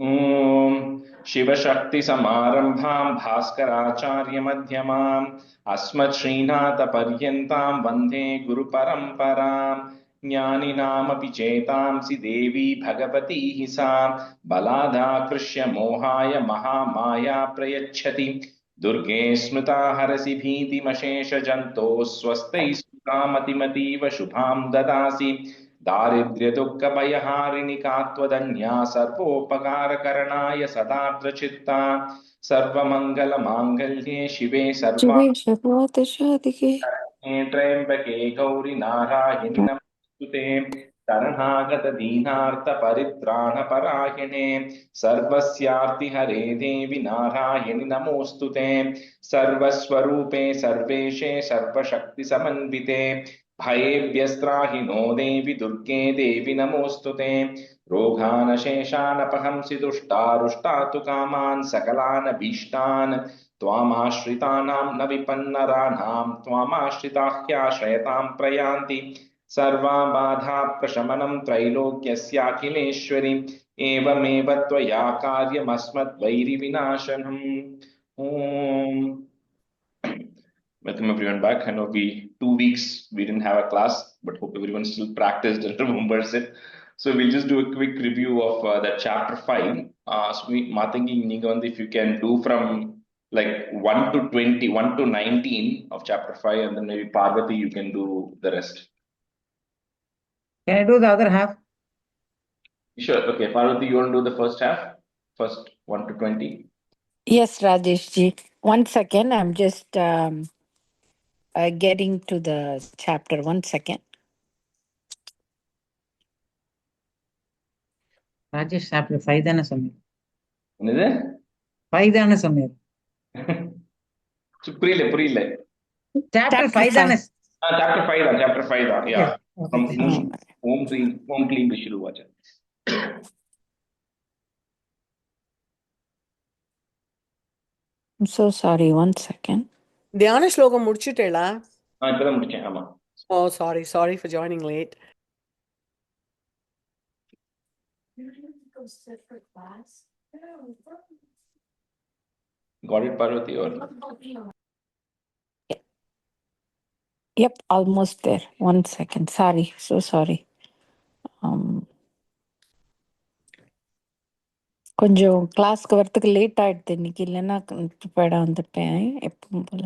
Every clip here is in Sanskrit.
ॐ शिवशक्तिसमारम्भां भास्कराचार्यमध्यमाम् अस्मच्छ्रीनाथपर्यन्तां वन्दे गुरुपरम्पराम् ज्ञानिनामपि चेतांसि देवी भगवती हि सा बलादाकृष्य मोहाय महामाया प्रयच्छति दुर्गे स्मृता हरसि भीतिमशेषजन्तोः स्वस्ति सुतामतिमतीव शुभां ददासि दारिद्र्यदुःखभयहारिणि का त्वदन्या सर्वोपकारकरणाय सदार्द्रचित्ता सर्वमङ्गलमाङ्गल्ये शिवे शिवे सर्वार्थसाधिके सर्वाण्ये त्र्यम्बके गौरि नारायणि नमोऽस्तु ते शरणागतदीनार्तपरित्राणपरायणे सर्वस्यार्तिहरे देवि नारायणि नमोऽस्तु ते सर्वस्वरूपे सर्वेशे सर्वशक्तिसमन्विते भयेभ्यस्त्राहि नो देवि दुर्गे देवि नमोऽस्तु ते रोगानशेषानपहंसि दुष्टारुष्टातु कामान् सकलान् भीष्टान् त्वामाश्रितानां न विपन्नराणां त्वामाश्रिताह्याश्रयतां प्रयान्ति सर्वा बाधा प्रशमनं त्रैलोक्यस्याखिलेश्वरि एवमेव त्वया कार्यमस्मद्वैरिविनाशनम् ॐ Welcome everyone back. I know 2 weeks we didn't have a class, but hope everyone still practiced and remembers it. So we'll just do a quick review of that chapter 5. So Matangi Nigandi, if you can do from like 1 to 20, 1 to 19 of chapter 5, and then maybe Parvati, you can do the rest. Can I do the other half? Sure. Okay, Parvati, you want to do the first half? First 1 to 20? Yes, Rajesh ji. 1 second. I'm just getting to the chapter. 1 second. Rajesh, chapter 5 தானே சொன்னேன். என்னது? 5 தானே சொன்னேன். புரியல. Chapter 5 தானே. Chapter 5 தான். Chapter 5 தான். Yeah. From Om Klim Vishnuvacha. I'm so sorry. 1 second. தியான ஸ்லோகம் முடிச்சிட்டேளா? இப்பதான் முடிச்சேன். ஆமா. Oh, sorry for joining late. Got it, Parvati? Or Yep, almost there. 1 second. Sorry. So sorry. கொஞ்சம் கிளாஸ்க்கு வரத்துக்கு லேட் ஆயிடுது இன்னைக்கு, இல்லைன்னா ப்ரிப்பேர்டா வந்துட்டேன் எப்பவும் போல.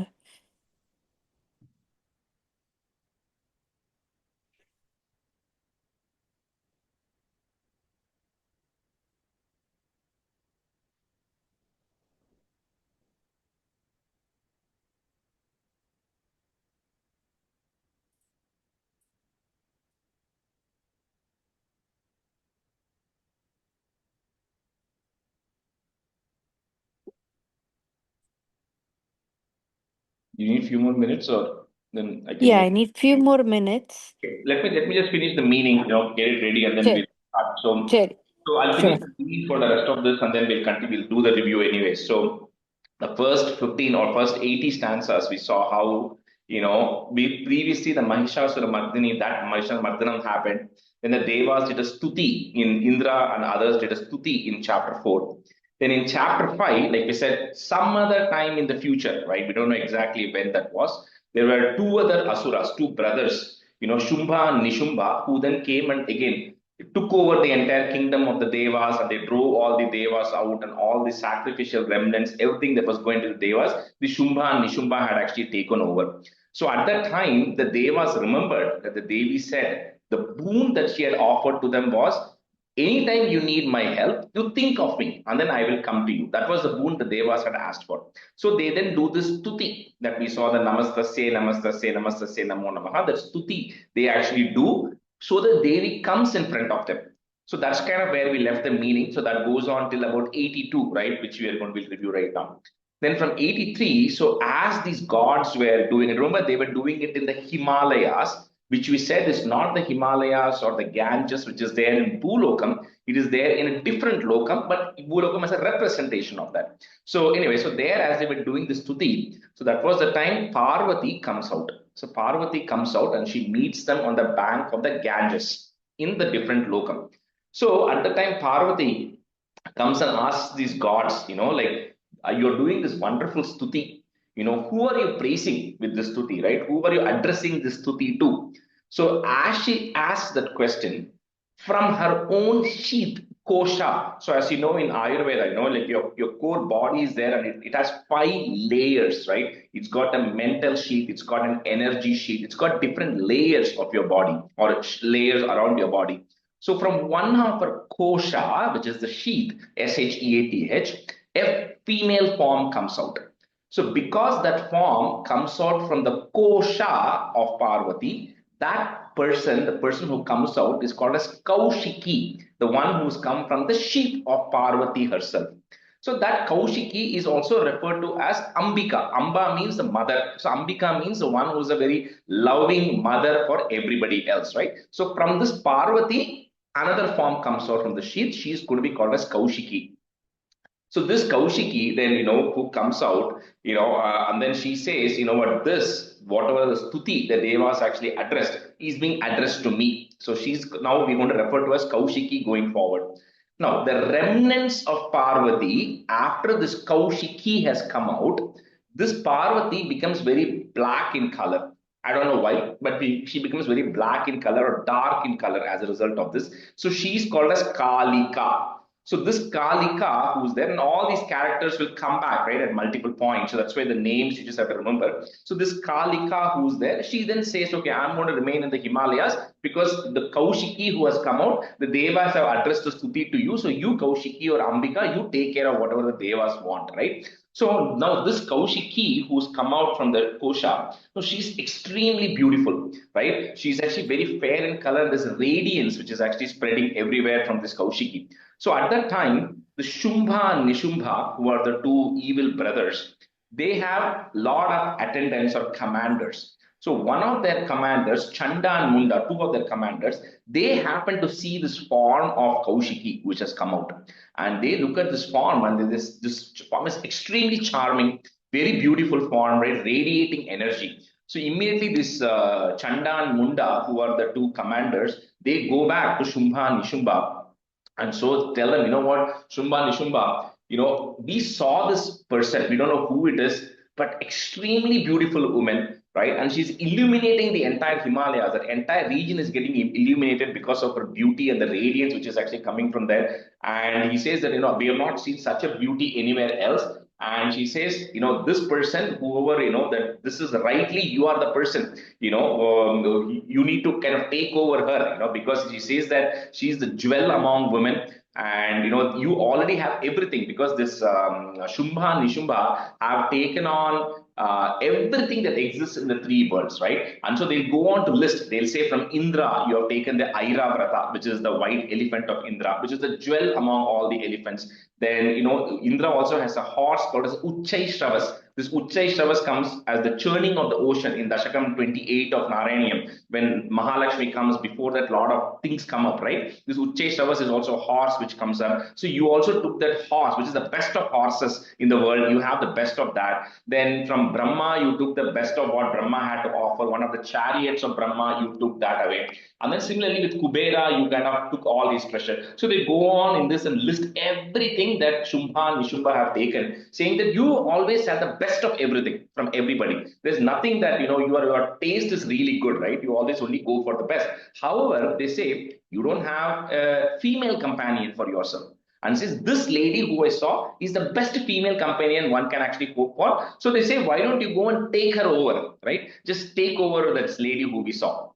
you need few more minutes, or then I can. Yeah, I need few more minutes. Okay. Let me just finish the meaning. Get it ready, and then Sure. we'll start. So I'll finish the meaning for the rest of this, and then we'll continue. We'll do the review anyway. So the first 15 or first 80 stanzas, we saw how we previously the Mahishasura Mardini, that Mahishasura Mardinam happened. Then the Devas did a stuti in Indra, and others did a stuti in chapter 4. Then in chapter 5, like we said, some other time in the future, right? We don't know exactly when that was. There were two other asuras, two brothers, Shumbha and Nishumbha, who then came and again took over the entire kingdom of the Devas, and they drove all the Devas out, and all the sacrificial remnants, everything that was going to the Devas, the Shumbha and Nishumbha had actually taken over. So at that time, the Devas remembered that the Devi said the boon that she had offered to them was, anytime you need my help, you think of me, and then I will come to you. That was the boon the Devas had asked for. So they then do this stuti that we saw, the Namastasya, Namastasya, Namastasya, Namo Namaha. That stuti they actually do, so the Devi comes in front of them. So that's kind of where we left the meaning. So that goes on till about 82, right? Which we are going to review right now. Then from 83, so as these gods were doing it, remember they were doing it in the Himalayas, which we said is not the Himalayas or the Ganges, which is there in Bhulokam. It is there in a different lokam, but Bhulokam is a representation of that. So anyway, so there as they were doing this stuti, so that was the time Parvati comes out. So Parvati comes out and she meets them on the bank of the Ganges in the different lokam. So at the time Parvati comes and asks these gods, like, you're doing this wonderful stuti. Who are you praising with this stuti, right? Who are you addressing this stuti to? So as she asks that question from her own sheath, kosha. So as you know in Ayurveda, like your core body is there and it has 5 layers, right? It's got a mental sheath, it's got an energy sheath, it's got different layers of your body or layers around your body. So from one half of kosha, which is the sheath, sheath, a female form comes out. So because that form comes out from the kosha of Parvati, that person, the person who comes out, is called as Kaushiki, the one who's come from the sheath of Parvati herself. So that Kaushiki is also referred to as Ambika. Amba means the mother. So Ambika means the one who's a very loving mother for everybody else, right? So from this Parvati, another form comes out from the sheath. She's going to be called as Kaushiki. So this Kaushiki then, who comes out, and then she says, whatever the stuti the Devas actually addressed is being addressed to me. So now we're going to refer to as Kaushiki going forward. Now, the remnants of Parvati, after this Kaushiki has come out, this Parvati becomes very black in color. I don't know why, but she becomes very black in color or dark in color as a result of this. So she's called as Kalika. So this Kalika who's there, and all these characters will come back, right, at multiple points. So that's why the names you just have to remember. So this Kalika who's there, she then says, okay, I'm going to remain in the Himalayas because the Kaushiki who has come out, the Devas have addressed the stuti to you. So you, Kaushiki or Ambika, you take care of whatever the Devas want, right? So now this Kaushiki who's come out from the kosha, so she's extremely beautiful, right? She's actually very fair in color. There's radiance which is actually spreading everywhere from this Kaushiki. So at that time, the Shumbha and Nishumbha, who are the two evil brothers, they have a lot of attendants or commanders. So one of their commanders, Chanda and Munda, two of their commanders, they happen to see this form of Kaushiki which has come out. And they look at this form and this form is extremely charming, very beautiful form, right? Radiating energy. So immediately this Chanda and Munda, who are the two commanders, they go back to Shumbha and Nishumba. And so tell them, what, Shumbha, Nishumba, we saw this person, we don't know who it is, but extremely beautiful woman, right? And she's illuminating the entire Himalayas. That entire region is getting illuminated because of her beauty and the radiance which is actually coming from there. And he says that, we have not seen such a beauty anywhere else. And she says, this person, whoever, that this is rightly, you are the person, you need to kind of take over her, because she says that she's the jewel among women. And, you already have everything because this Shumbha and Nishumba have taken on everything that exists in the 3 worlds, right? And so they'll go on to list. They'll say from Indra, you have taken the Airavrata, which is the white elephant of Indra, which is the jewel among all the elephants. Then, Indra also has a horse called as Uchchai Shravas. This Uchchai Shravas comes as the churning of the ocean in Dashakam 28 of Narayaniam. When Mahalakshmi comes, before that, a lot of things come up, right? This Uchchai Shravas is also a horse which comes up. So you also took that horse, which is the best of horses in the world. You have the best of that. Then from Brahma, you took the best of what Brahma had to offer. One of the chariots of Brahma, you took that away. And then similarly with Kubera, you kind of took all his treasure. So they go on in this and list everything that Shumbha and Nishumba have taken, saying that you always have the best of everything from everybody. There's nothing that, your taste is really good, right? You always only go for the best. However, they say you don't have a female companion for yourself. And says, this lady who I saw is the best female companion one can actually hope for. So they say, why don't you go and take her over, right? Just take over this lady who we saw.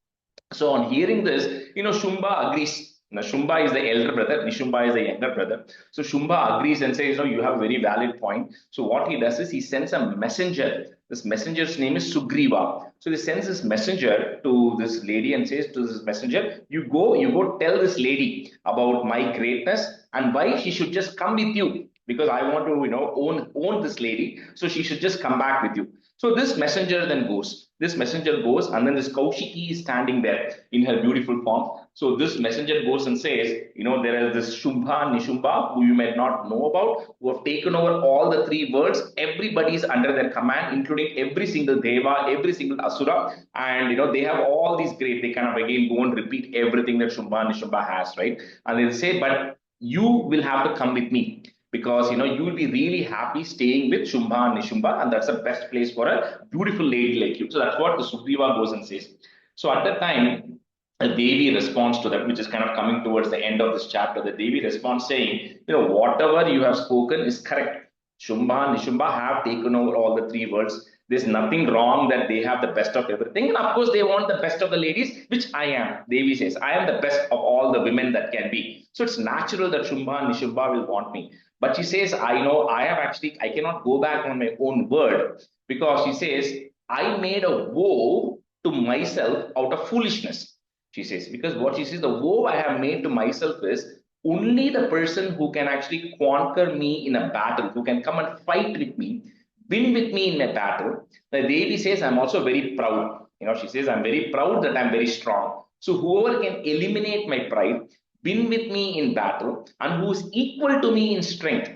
So on hearing this, Shumbha agrees. Now, Shumbha is the elder brother, Nishumba is the younger brother. So Shumbha agrees and says, you have a very valid point. So what he does is he sends a messenger. This messenger's name is Sugriva. So he sends this messenger to this lady and says to this messenger, you go tell this lady about my greatness and why she should just come with you, because I want to, own this lady. So she should just come back with you. So this messenger then goes. This messenger goes, and then this Kaushiki is standing there in her beautiful form. So this messenger goes and says, there is this Shumbha and Nishumba, who you might not know about, who have taken over all the 3 worlds. Everybody is under their command, including every single Deva, every single Asura. And, they have all these great, they kind of again go and repeat everything that Shumbha and Nishumba has, right? And they'll say, but you will have to come with me because you will be really happy staying with Shumbha and Nishumba, and that's the best place for a beautiful lady like you. So that's what the Sugriva goes and says. So at that time, the Devi responds to that, which is kind of coming towards the end of this chapter. The Devi responds saying, whatever you have spoken is correct. Shumbha and Nishumba have taken over all the three worlds. There's nothing wrong that they have the best of everything. And of course, they want the best of the ladies, which I am. Devi says, I am the best of all the women that can be. So it's natural that Shumbha and Nishumba will want me. But she says, I know I cannot go back on my own word, because she says, I made a vow to myself out of foolishness. She says, because what she says, the vow I have made to myself is only the person who can actually conquer me in a battle, who can come and fight with me, win with me in a battle. The Devi says, I'm also very proud. She says, I'm very proud that I'm very strong. So whoever can eliminate my pride, win with me in battle, and who is equal to me in strength,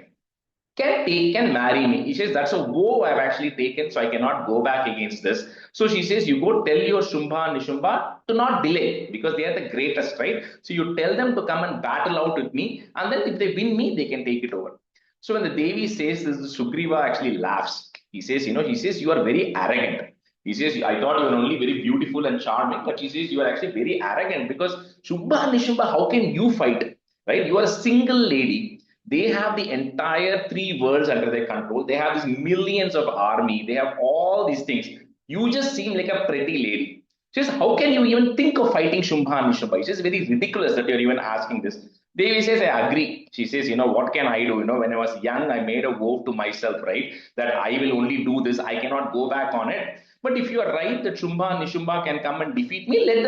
can marry me. He says, that's a vow I've actually taken, so I cannot go back against this. So she says, you go tell your Shumbha and Nishumba to not delay, because they are the greatest, right? So you tell them to come and battle out with me, and then if they win me, they can take it over. So when the Devi says this, the Sugriva actually laughs. He says, you are very arrogant. He says, I thought you were only very beautiful and charming, but he says, you are actually very arrogant, because Shumbha and Nishumba, how can you fight, right? You are a single lady. They have the entire three worlds under their control. They have these millions of army. They have all these things. You just seem like a pretty lady. She says, how can you even think of fighting Shumbha and Nishumba? It's just very ridiculous that you're even asking this. Devi says, I agree. She says, what can I do? When I was young, I made a vow to myself, right? That I will only do this. I cannot go back on it. But if you are right that Shumbha and Nishumba can come and defeat me, let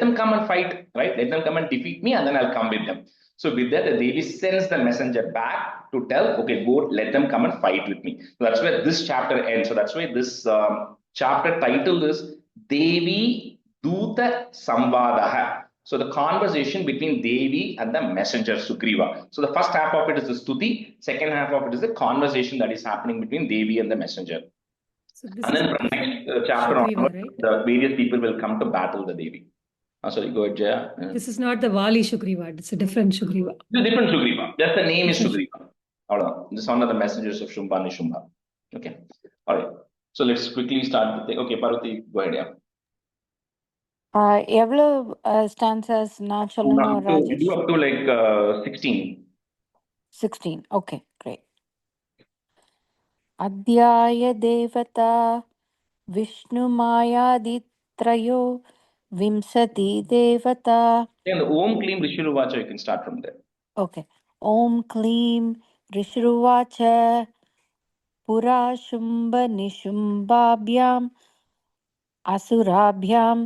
them come and fight, right? Let them come and defeat me, and then I'll come with them. So with that, the Devi sends the messenger back to tell, okay, go, let them come and fight with me. So that's where this chapter ends. So that's why this chapter title is Devi Duta Samvadaha. So the conversation between Devi and the messenger Sugriva. So the first half of it is the stuti, second half of it is the conversation that is happening between Devi and the messenger. So this And is then from next chapter Sugriva, onward, right? the various people will come to battle the Devi. Sorry, go ahead, Jaya. This is not the Vali Sugriva, it's a different Sugriva. It's a different Sugriva. Just the name is Different. Sugriva. Hold on. This is one of the messengers of Shumbha Nishumba. Okay. All right. So let's quickly start with the. Okay, Parvati, go ahead. Yeah. எவ்வளோ ஸ்டான்சஸ் நான் சொல்லணும் Rajesh? Do up to like 16. 16. Okay, great. अध्याय देवता विष्णुमायादित्रयो विंशति देवता. And the Om Klim Rishiruvacha, you can start from there. Okay. Om Klim Rishiruvacha Pura Shumba Nishumbabhyam Asurabhyam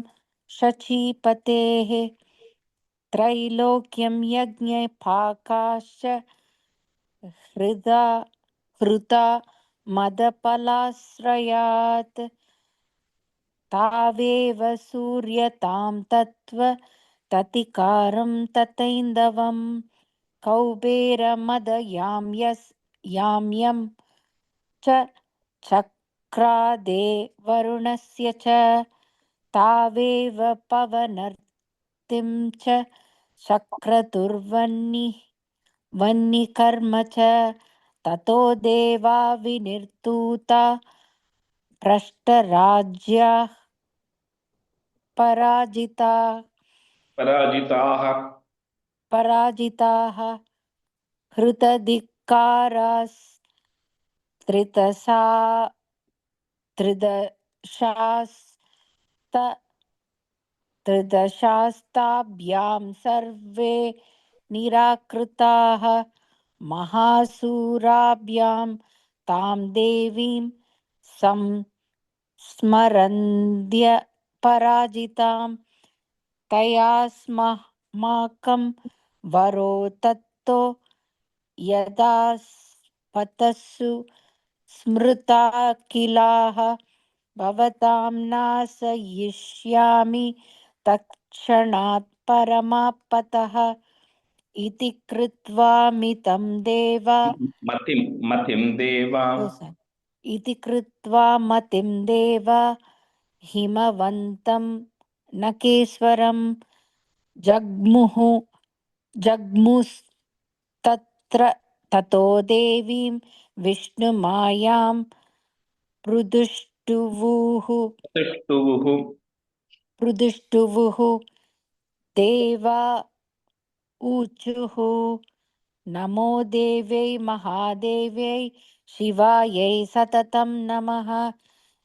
Shachipatehe Trailokyam Yajna Pakasha Hruta Madapalasrayat Taveva Suryatam Tattva Tatikaram Tataindavam Kauberamadayaamyam cha chakrade varunasya cha taveva pavanartim cha chakraturvanni karma cha tato deva vinirtuta prashtarajya parajitaha Hrutadikaras Tridashastabhyam sarve nirakritaha Mahasurabhyam tam devim smarandya parajitam tayasmakam varo tatto Yadas patasu smrita kilaha bhavatam nasayishyami takshanat paramapataha iti kritva mitam deva Matim Deva. iti kritva matim deva himavantam nakeswaram jagmus ततो देवीं विष्णुमायां पृदुष्टुवुः देवा ऊचुः नमो देव्यै महादेव्यै शिवायै सततं नमः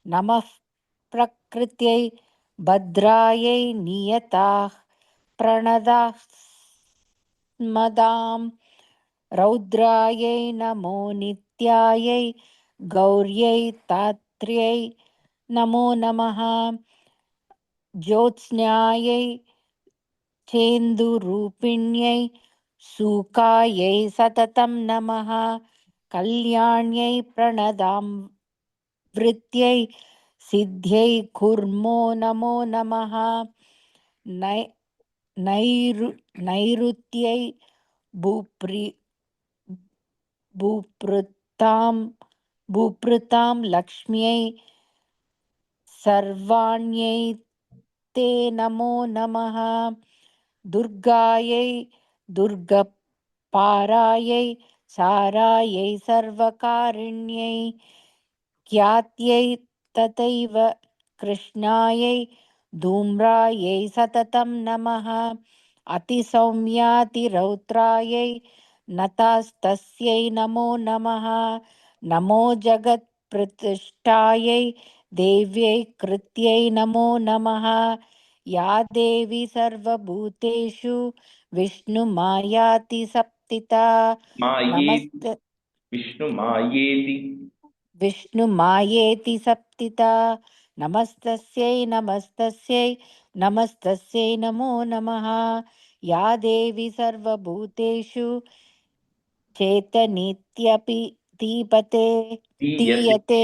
नमः प्रकृत्यै भद्रायै नियताः प्रणदाः स्मदां रौद्रायै नमो नित्यायै गौर्यै तात्र्यै नमो नमः ज्योत्स्नायै चेन्दुरूपिण्यै सूकायै सततं नमः कल्याण्यै प्रणदां वृत्यै सिद्ध्यै कुर्मो नमो नमः नैऋत्यै भूपृतां लक्ष्म्यै सर्वाण्यै ते नमो नमः दुर्गायै दुर्गपारायै सारायै सर्वकारिण्यै ख्यात्यै तथैव कृष्णायै धूम्रायै सततं नमः अतिसौम्यातिरौद्रायै नतास्तस्यै नमो नमः नमो जगत्प्रतिष्ठायै देव्यै कृत्यै नमो नमः या देवी सर्वभूतेषु विष्णुमायाति सप्तिता नमस्ते विष्णुमायेति सप्तिता नमस्तस्यै नमस्तस्यै नमस्तस्यै नमो नमः या देवी सर्वभूतेषु चेतनित्यपि दीयते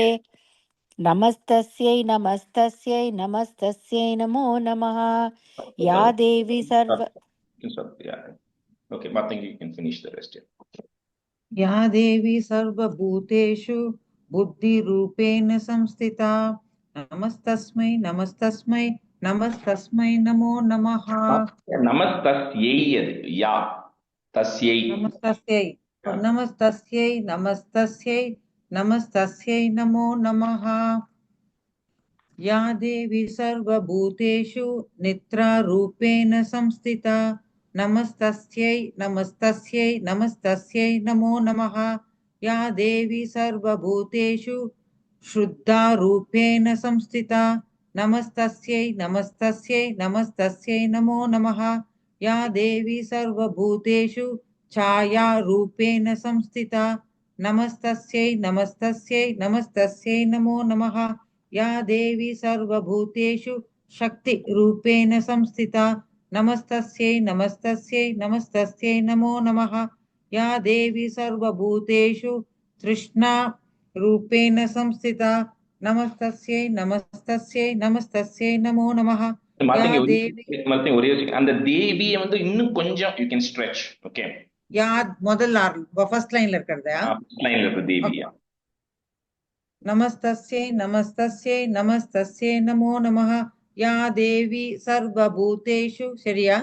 नमस्तस्यै नमस्तस्यै नमस्तस्यै नमो नमः या देवी Okay, Martin, you can finish the rest here. या देवी सर्वभूतेषु बुद्धिरूपेण संस्थिता नमस्तस्मै नमस्तस्मै नमस्तस्मै नमो नमः Namastasyai ya tasyai. नमस्तस्यै नमस्तस्यै नमस्तस्यै नमस्तस्यै नमो नमः या देवी सर्वभूतेषु निद्रारूपेण संस्थिता नमस्तस्यै नमस्तस्यै नमस्तस्यै नमो नमः या देवी सर्वभूतेषु शुद्धारूपेण संस्थिता नमस्तस्यै नमस्तस्यै नमस्तस्यै नमो नमः या देवी सर्वभूतेषु छायारूपेण संस्थिता नमस्तस्यै नमस्तस्यै नमस्तस्यै नमो नमः या देवी सर्वभूतेषु शक्तिरूपेण संस्थिता नमस्तस्यै नमस्तस्यै नमस्तस्यै नमो नमः या देवी सर्वभूतेषु तृष्णारूपेण संस्थिता नमस्तस्यै नमस्तस्यै नमस्तस्यै नमो नमः या देवी அந்த தேவியை வந்து இன்னும் கொஞ்சம் you can stretch. Okay, या முதல்ல ஃபர்ஸ்ட் லைன்ல இருக்கிறதா லைன்ல இருக்கு தேவியா. नमस्तस्यै नमस्तस्यै नमस्तस्यै नमो नमः या देवी सर्वभूतेषु शरिया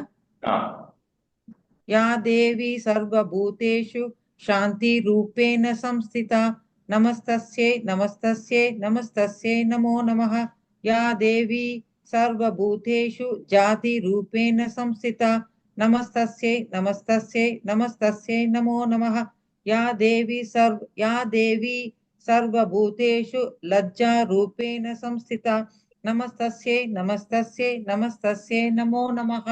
या देवी सर्वभूतेषु शान्तिरूपेण संस्थिता नमस्तस्यै नमस्तस्यै नमस्तस्यै नमो नमः या देवी सर्वभूतेषु जातिरूपेण संस्थिता नमस्तस्यै नमस्तस्यै नमस्तस्यै नमो नमः या देवी सर्वभूतेषु लज्जारूपेण संस्थिता नमस्तस्यै नमस्तस्यै नमस्तस्यै नमो नमः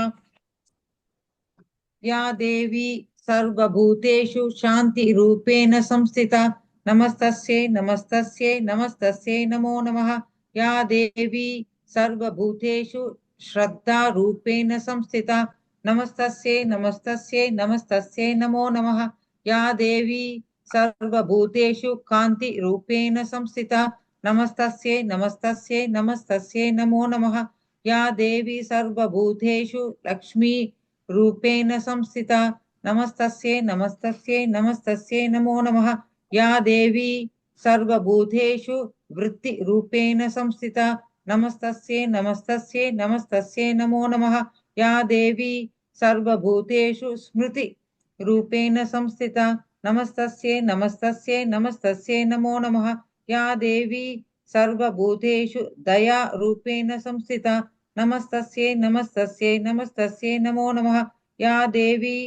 या देवी सर्वभूतेषु शान्तिरूपेण संस्थिता नमस्तस्यै नमस्तस्यै नमस्तस्यै नमो नमः या देवी सर्वभूतेषु श्रद्धारूपेण संस्थिता नमस्तस्यै नमस्तस्यै नमस्तस्यै नमो नमः या देवी सर्वभूतेषु कान्तिरूपेण संस्थिता नमस्तस्यै नमस्तस्यै नमस्तस्यै नमो नमः या देवी सर्वभूतेषु लक्ष्मी रूपेण संस्थिता नमस्तस्यै नमस्तस्यै नमस्तस्यै नमो नमः या देवी सर्वभूतेषु वृत्तिरूपेण संस्थिता नमस्तस्यै नमस्तस्यै नमस्तस्यै नमो नमः या देवी सर्वभूतेषु स्मृतिरूपेण संस्थिता नमस्तस्यै नमस्तस्यै नमस्तस्यै नमो नमः। या देवी सर्वभूतेषु दया रूपेण संस्थिता नमस्तस्यै नमस्तस्यै नमस्तस्यै नमो नमः। या देवी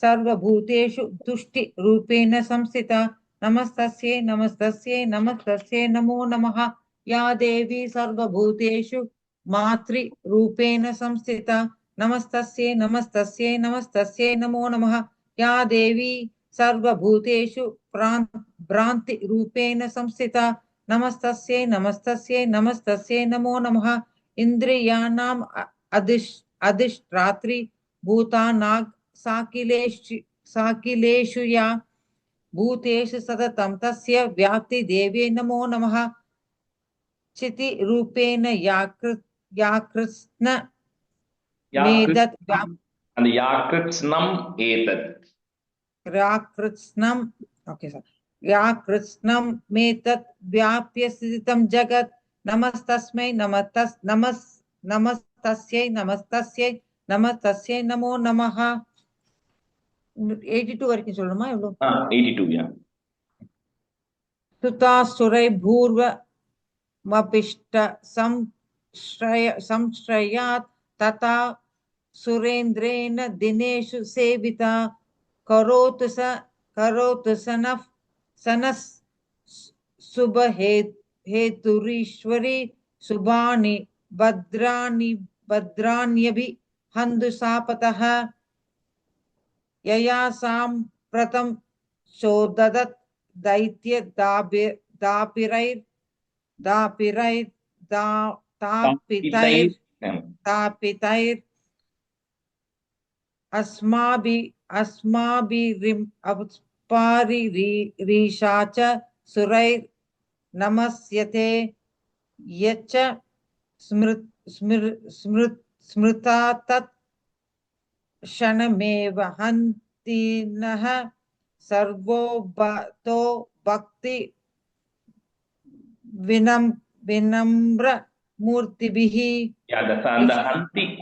सर्वभूतेषु तुष्टि रूपेण संस्थिता नमस्तस्यै नमस्तस्यै नमस्तस्यै नमो नमः। या देवी सर्वभूतेषु मातृ रूपेण संस्थिता नमस्तस्यै नमस्तस्यै नमस्तस्यै नमो नमः। या देवी सर्वभूतेषु भ्रान्ति रूपेण संस्थिता नमस्तस्यै नमस्तस्यै नमस्तस्यै नमो नमः। इन्द्रियाणाम् अधिष्ठात्री भूतानां साकिलेषु या भूतेषु सततं तस्य व्याप्ति देवे नमो नमः। चिति रूपेण या कृष्ण मेदत् and yakritsnam etat. कृष्णम ओके सर या कृष्णम मेतत् व्याप्य स्थितं जगत् नमस्तस्मै नमस्तस्यै नमस्तस्यै नमस्तस्यै नमो नमः। 82 வரைக்கும் சொல்லணுமா எவ்வளவு? 82, yeah. सुतासुरै भूर्व मपिष्ट संश्रयात् तथा सुरेन्द्रेण दिनेषु सेविता करोतु सनः शुभहेतुरीश्वरी शुभानि भद्राण्यभि हन्तु सापतः। यया साम्प्रतं चोददत् दैत्य तापितैर् अस्माभिरीशा च सुरैर् नमस्यते यच्च स्मृता तत् क्षणमेव हन्ति नः सर्वोतो भक्ति विनम्र मूर्तिभिः। Yeah, the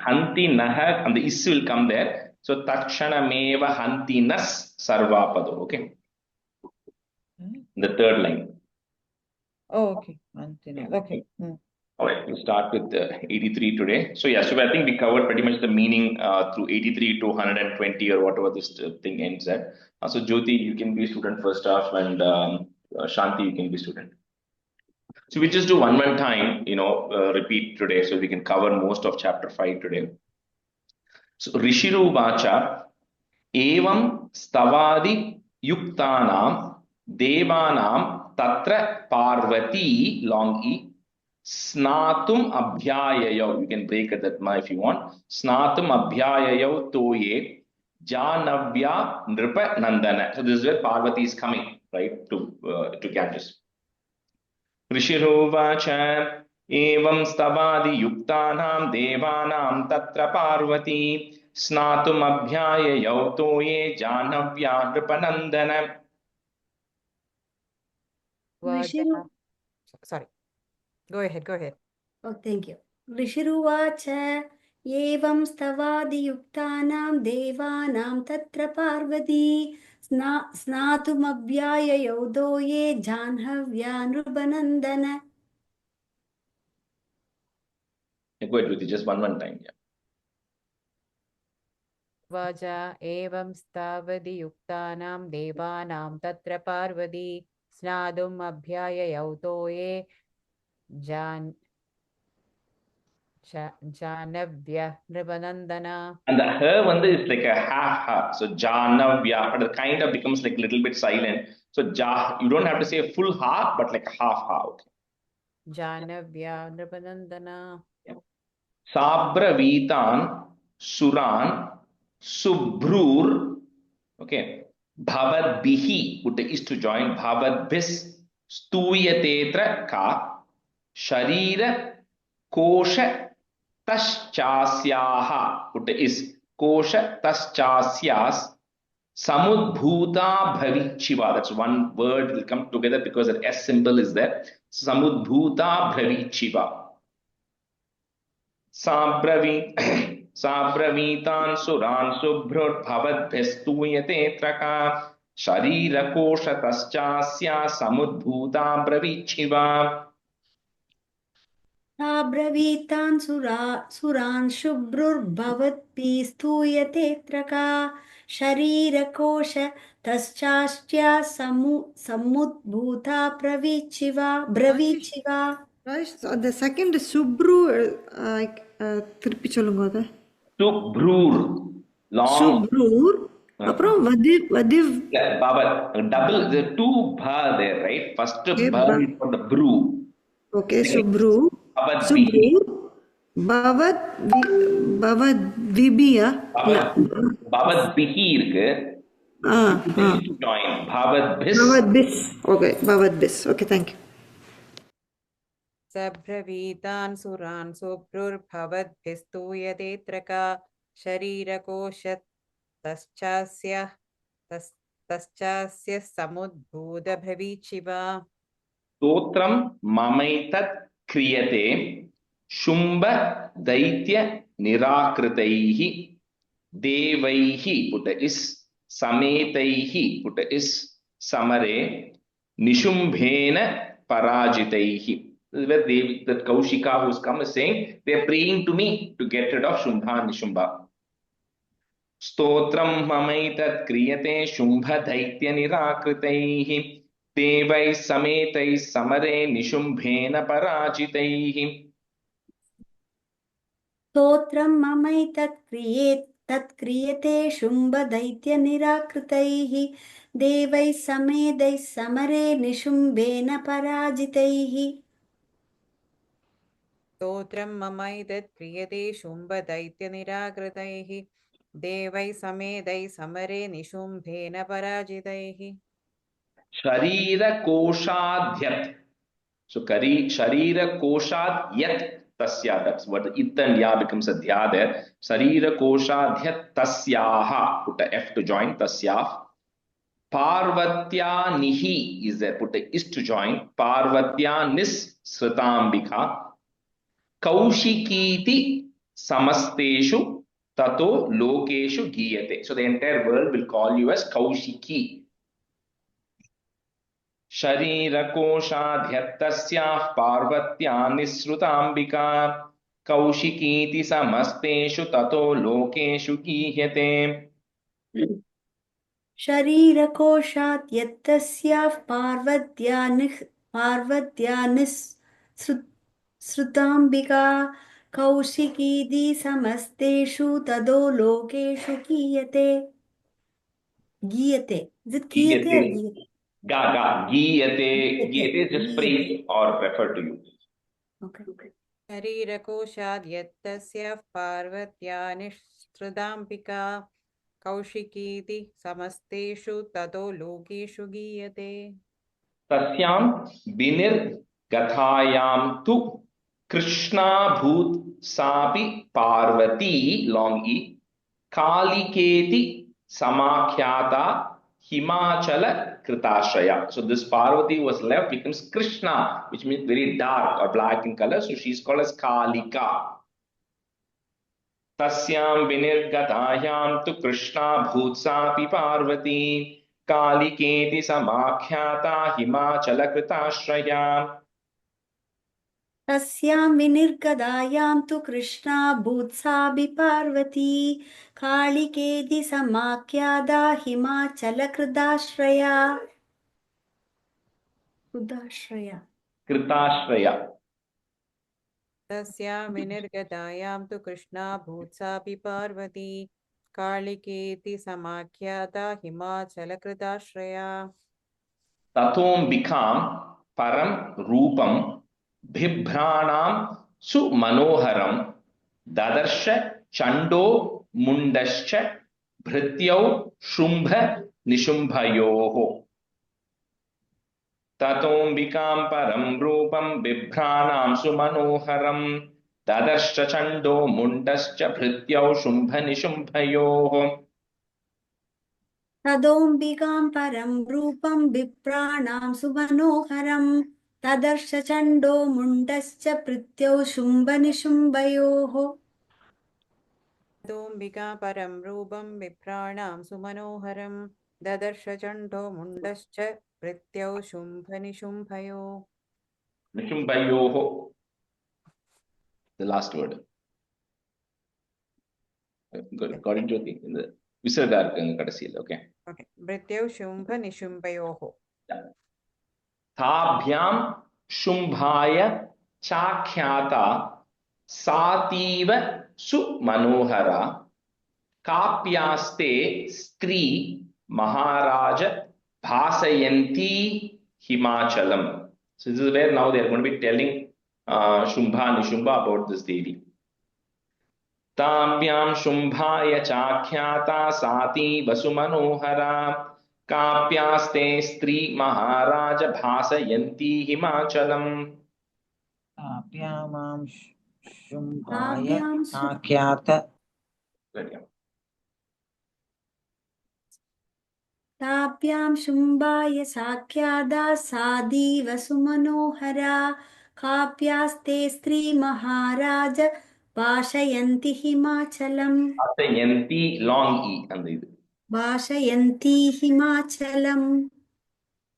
hanti naha and the is will come there. So takshanameva hanti nas sarvapado. Okay. The third line. Oh, okay. Okay. All right, we'll start with 83 today. So yeah, so I think we covered pretty much the meaning through 83 to 120 or whatever this thing ends at. So Jyoti, you can be student first half, and Shanti, you can be student. So we just do one time, repeat today, so we can cover most of chapter 5 today. So Rishiru Vacha Evam Stavadi Yuktanam Devanam Tatra Parvati long E Snatum Abhyayayav. You can break it that if you want. Snatum Abhyayayav Toye Janavya Nripa Nandana. So this is where Parvati is coming, right, to Ganges. ऋषिरुवाच एवं स्तवादि युक्तानां देवानां तत्र Parvati स्नातुमभ्याययौ तोये जाह्नव्या नृपनन्दन. Sorry. Go ahead. Oh, thank you. ऋषिरुवाच एवं स्तवादियुक्तानां देवानां तत्र पार्वती स्नातुमभ्याययौ दोये जाह्नव्या नृपनन्दन. Go ahead with it, just one time. Yeah. Vaja evam stavadi yuktanam devanam tatra parvati snadum abhyayayau toye Janavya Nripanandana. And the her one is like a half. So Janavya, but it kind of becomes like a little bit silent. So you don't have to say a full ha, but like a half ha. Okay. Janavya Nripanandana. Yeah. Sabra Vitan Suran Subhrur. Okay. Bhavad Bihi, put the is to join. Bhavad Bis Stuyatetra Ka Sharira Kosha Taschasyaha, put the is Kosha Taschasyas Samudbhuta Bhavichiva. That's one word will come together because the S symbol is there. Samudbhuta Bhavichiva. Sabravitan Suran Subhrut Bhavat Bestuyate Traka शरीरकोशतश्चास्या समुद्भूता ब्रवीच्छिवा सा ब्रवीतान् सुरान् शुभ्रुर्भवद्भिः स्तूयतेऽत्र का शरीरकोश तश्चाष्ट्या समुद्भूता ब्रवीचिवा Right, so the second Subru, திருப்பி சொல்லுங்க அத. Subhrur, long. Subrur, அப்புறம் வதிவ் Yeah, Baba, double, the two bha there, right? First Okay, bha ba- is for the brew. okay, Subru, Bhavat Subru, பவத் விபியா Bhavat bihi irukku. Join. Bhavat bis. பவத் பிஸ் okay பவத் பிஸ் okay thank you सब्रवीतान् सुरान् शुभ्रुर्भवद्भिस्तूयतेऽत्र का शरीरकोशतश्चास्य समुद्भूतभवीचिवा स्तोत्रम ममैतत् क्रियते शुंभ दैत्य निराकृतैः देवैः put is समेतैः put is समरे निशुंभेन पराजितैः. This is where that Kaushika who's come is saying they are praying to me to get rid of Shumbha and Nishumba. Stotram ममैतत् क्रियते शुंभ दैत्य निराकृतैः देवैः समेतैः समरे निशुंभेन पराजितैः. स्तोत्रं ममैतत्क्रियते शुम्भदैत्यनिराकृतैः देवैः समेतैः समरे निशुम्भेन पराजितैः स्तोत्रं ममैतत् क्रियते शुम्भदैत्यनिराकृतैः देवैः समेतैः समरे निशुम्भेन पराजितैः. शरीरकोशाद्यत्. So शरीरकोशाद् यत् tasya, that's what the it and ya becomes a dhya there. Sharirakoshaadhyat tasyaha, put a F to join, tasyah. Parvatya nihi is there, put a is to join. Parvatya nis sritambika. Kaushikiti samasteshu tato lokeshu giyate. So the entire world will call you as Kaushiki. शरीरकोशाध्यत्तस्याः पार्वत्या निःसृताम्बिका कौशिकीति समस्तेषु ततो लोकेषु गीह्यते. शरीरकोशात् यत्तस्याः पार्वत्या निःसृताम्बिका कौशिकीति समस्तेषु ततो लोकेषु गीयते. Is it गीयते or गीयते? Giyate just praise or refer to you. Okay. शरीरकोशाद् यत्तस्याः पार्वत्या निःसृताम्बिका कौशिकीति समस्तेषु ततो लोकेषु गीयते. तस्यां विनिर्गतायां तु कृष्णाभूत सापि पार्वती long e कालिकेति समाख्याता Himachala Kritashraya. So this Parvati was left, becomes Krishna, which means very dark or black in color. So she's called as Kalika. Tasyam vinirgatayam tu Krishna bhutsapi Parvati Kaliketi samakhyata Himachala Kritashraya. तस्यां विनिर्गदायां तु कृष्णा भूत्सापि पार्वती कालिकेति समाख्याता हिमाचलकृताश्रया. तस्यां विनिर्गतायां तु कृष्णा भूत्सापि पार्वती कालिकेति समाख्याता हिमाचलकृताश्रया. ततोऽम्बिकां परं रूपं बिभ्राणां सुमनोहरं ददर्श चण्डो मुण्डश्च भृत्यौ शुम्भ निशुम्भयोः. ततोऽम्बिकां परं रूपं बिभ्राणां सुमनोहरं ददर्श चण्डो मुण्डश्च भृत्यौ शुम्भ निशुम्भयोः. तदोऽम्बिकां परं रूपं विप्राणां सुमनोहरं तदर्श चण्डो मुण्डश्च भृत्यौ शुम्भनिशुम्भयोः. ततोऽम्बिका परं रूपं बिभ्राणां सुमनोहरं ददर्श चण्डो मुण्डश्च भृत्यौ शुम्भनिशुम्भयो निशुम्भयोः. The last word. Got it, Jyoti? In the visarga irukku kadasiyil. Okay. Okay. भृत्यौ शुम्भनिशुम्भयोः ताभ्यां शुम्भाय चाख्याता सातीव सुमनोहरा काप्यास्ते स्त्री महाराज भासयन्ती हिमाचलम. So this is where now they are going to be telling Shumbha Nishumbha about this Devi. ताभ्यां शुम्भाय चाख्याता साती वसुमनोहरा काप्यास्ते स्त्री महाराज भासयन्ती हिमाचलम. ताभ्यामां शुम्भाय ताभ्यां शु- आख्यात ताभ्यां शुम्भाय साख्यादा साधीव सुमनोहरा काप्यास्ते स्त्रीमहाराज भाषयन्ति हिमाचलम् भासयन्ती long e and idu. भाषयन्ति हिमाचलम्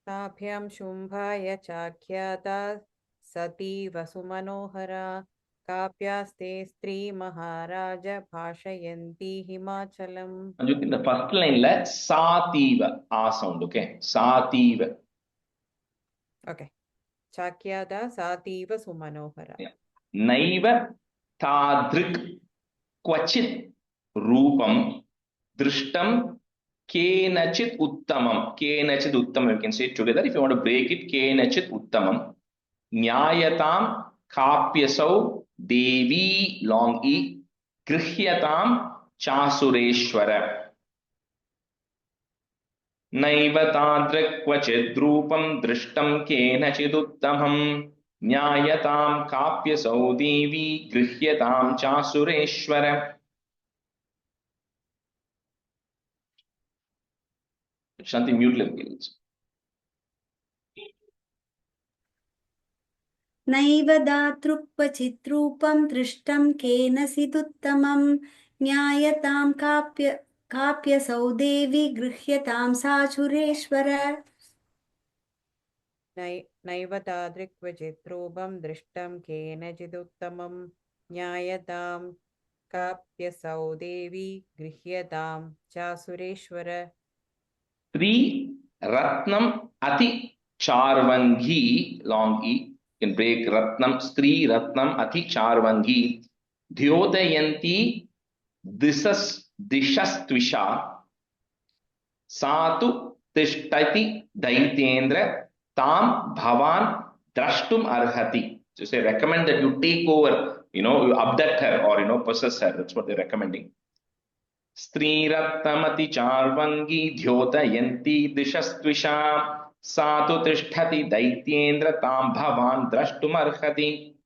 ताभ्यां शुम्भाय चाख्याता सती वसुमनोहरा काप्यास्ते स्त्री महाराज भाषयन्ती हिमाचलम्. Anjut, in the first line la sativa a sound. Okay, sativa. Okay. चाख्याता सातीव सुमनोहरा. Yeah. नैव तादृक् क्वचित् रूपं दृष्टं केनचित् उत्तमं. केनचित् उत्तमं, you can say it together if you want to break it. केनचित् उत्तमं न्यायतां काप्यसौ देवी long e गृह्यतां चासुरेश्वर. नैव तादृक् क्वचित् रूपं दृष्टं केनचिदुत्तमं न्यायतां काप्यसौ देवी गृह्यतां चासुरेश्वर. Shanti, mute little please. नैव दातृक्वचित् रूपं दृष्टं केनचिदुत्तमं न्यायतां काप्यसौ देवी गृह्यतां साचुरेश्वर नैव तादृक् क्वचित् रूपं दृष्टं केनचिदुत्तमं न्यायतां काप्यसौ देवी गृह्यतां चासुरेश्वर. Three ratnam ati charvangi long e. You can break ratnam. Stri ratnam ati charvangi dhyodayanti dishastvisha satu tishtati daitendra tam bhavan drashtum arhati. So say recommend that you take over, you abduct her or possess her. That's what they're recommending. स्त्रीरत्नमति चार्वंगी द्योतयन्ती दिशस्त्विषा सा तु तिष्ठति दैत्येन्द्र तां भवान् द्रष्टुमर्हति.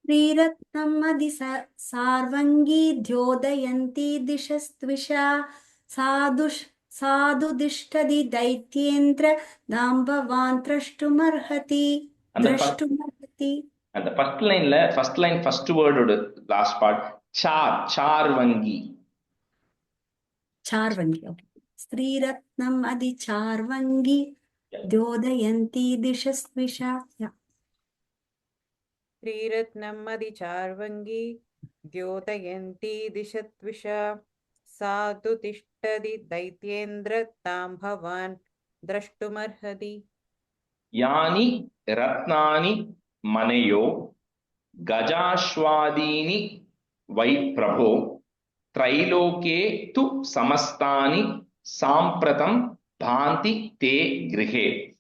श्रीरत्नमदि सार्वङ्गी द्योदयन्ती दिशस्त्विषा साधुदिष्टदि दैत्येन्द्र दाम्भवान् द्रष्टुमर्हति. And the first line, first word or the last part, charvangi. चार्वङ्गी. Okay. स्त्रीरत्नम् अधि चार्वङ्गी द्योदयन्ती दिशस्त्विषा. Yeah. श्रीरत्नम् अधिचार्वङ्गी द्योतयन्ती दिशत्विषा साधु तिष्ठति दैत्येन्द्र तां भवान् द्रष्टुमर्हति. यानि रत्नानि मनयो गजाश्वादीनि वै प्रभो त्रैलोके तु समस्तानि साम्प्रतं भान्ति ते गृहे.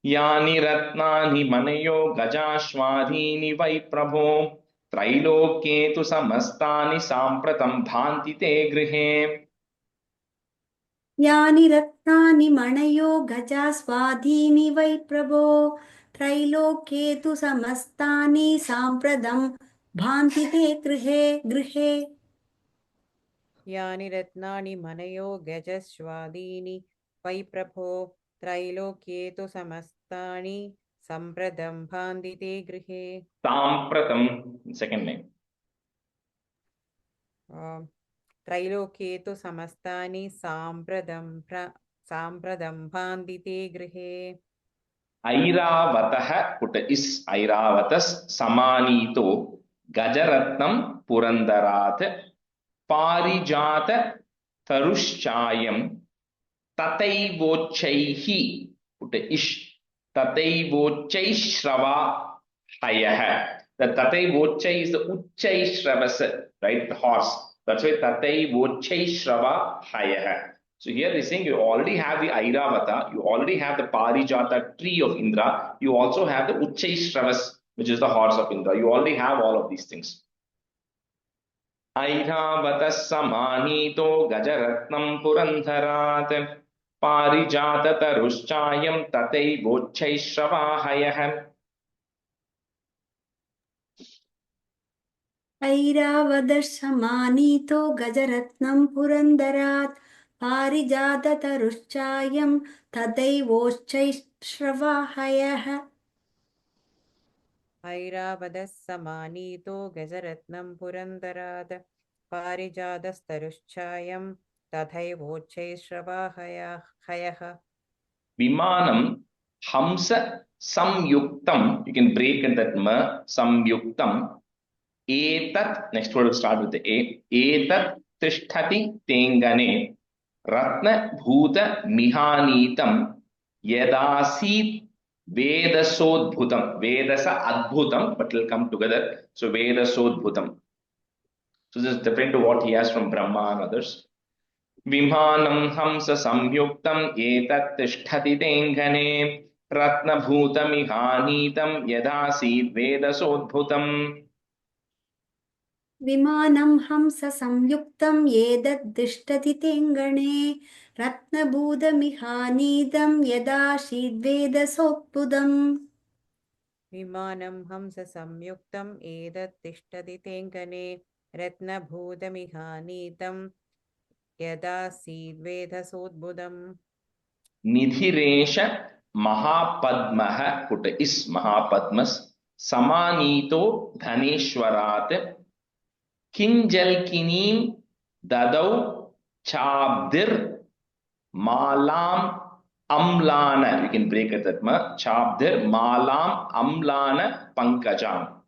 यानि रत्नानि मनयो गजाश्वादीनि वै प्रभो त्रैलोके तु समस्तानि साम्प्रतं भान्ति ते गृहे. यानि रत्नानि मणयो गजास्वाधीनि वै प्रभो त्रैलोके तु समस्तानि साम्प्रतं भान्ति ते गृहे. यानि रत्नानि मनयो गजस्वादीनि वै प्रभो त्रैलोक्ये तु समस्तानि सम्प्रदं भान्ति ते गृहे. Sampratam, second name. त्रैलोक्ये तु समस्तानि साम्प्रतं भान्ति ते गृहे ऐरावतः put is ऐरावतस् समानीतो गजरत्नं पुरन्दरात् पारिजात तरुश्चायं तथैवोच्चैः put ish तथैवोच्चैश्रवा हयः. The tathaivochai is the uchchaishravas, right? The horse. That's why tathaivochaishrava hayah. So here they're saying you already have the Airavata, you already have the Parijata tree of Indra, you also have the Uchchaishravas, which is the horse of Indra. You already have all of these things. Airavata samanito gajaratnam purandharat Parijata taruschayam tathaivochaishrava hayah. ऐरावदर्शमानीतो गजरत्नं पुरन्दरात् पारिजाततरुश्चायं तदैवोच्चैश्रवाहयः ऐरावतः समानीतो गजरत्नं पुरन्दरात् पारिजातस्तरुश्चायं तथैवोच्चैश्रवाहयः Vimanam Hamsa Samyuktam. You can break in that ma Samyuktam. Etat, next word will start with the A. Etat Tishtati Tengane Ratna Bhuta Mihanitam Yadasit Vedasodbhutam. Vedasa Adbhutam, but it will come together. So Vedasodbhutam. So this is different to what he has from Brahma and others. Vimanam Hamsa Samyuktam Etat Tishtati Tengane Ratna Bhuta Mihanitam Yadasit Vedasodbhutam. विमानं हंससंयुक्तं येदद्दिष्टति तेङ्गणे रत्नभूतमिहानीदं यदाशीद्वेदसोत्पुदम् विमानं हंससंयुक्तं एतत् तिष्ठति तेङ्गने रत्नभूतमिहानीतं यदासीद्वेधसोद्भुतम् Nidhiresha Mahapadmaha put is Mahapadmas Samanito Dhaneshwarat Kinjalkinim Dadau Chabdir Malam Amlana. You can break it that ma Chabdir Malam Amlana Pankajam.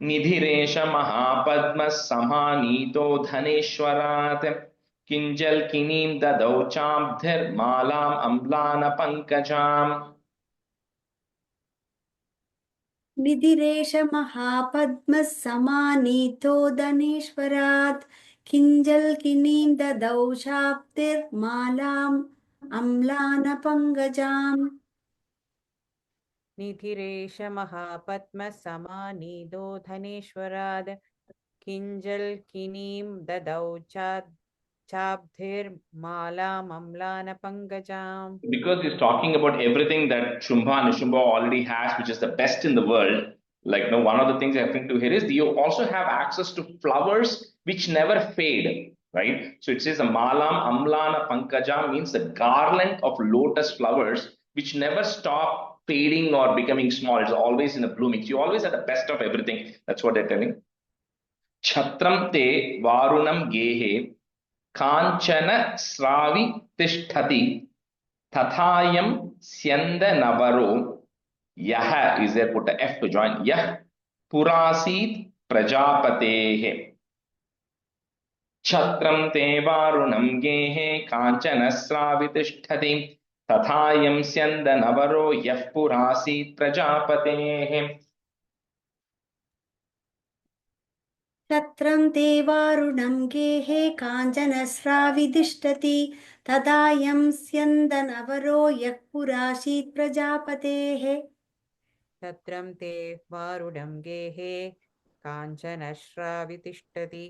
Nidhiresha Mahapadmas Samanito Dhaneshwarat Kinjalkinim Dadau Chabdir Malam Amlana Pankajam. निधिरेश महापद्मः समानीतो धनेश्वरात् किञ्जल्किनीं ददौ शाप्तिर्मालाम् अम्लानपङ्कजाम् निधिरेश महापद्मसमानीतो धनेश्वरात् किञ्जल्किनीं ददौ चाब्धिर्मालामम्लानपङ्कजाम्. Because he's talking about everything that Shumbha and Nishumba already has, which is the best in the world. Like, you know, one of the things I think to here is you also have access to flowers which never fade, right? So it says the Malam Amlana Pankajam means the garland of lotus flowers which never stop fading or becoming small. It's always in a blooming. So you always have the best of everything. That's what they're telling. Chhatram te varunam gehe Kanchana Sravi Tishtati Tathayam Syanda Navaro Yaha is there, put a F to join. Yah Purasit Prajapatehe Chatram Te Varunam Gehe Kanchana Sravi Tishtati Tathayam Syanda Navaro Yah Purasit Prajapatehe. क्षत्रं ते वारुणं गेहे काञ्चनस्राविदिष्टति तदायं स्यन्दनवरो यः पुरासीत् प्रजापतेः छत्रं ते वारुणं गेहे काञ्चनश्रावितिष्ठति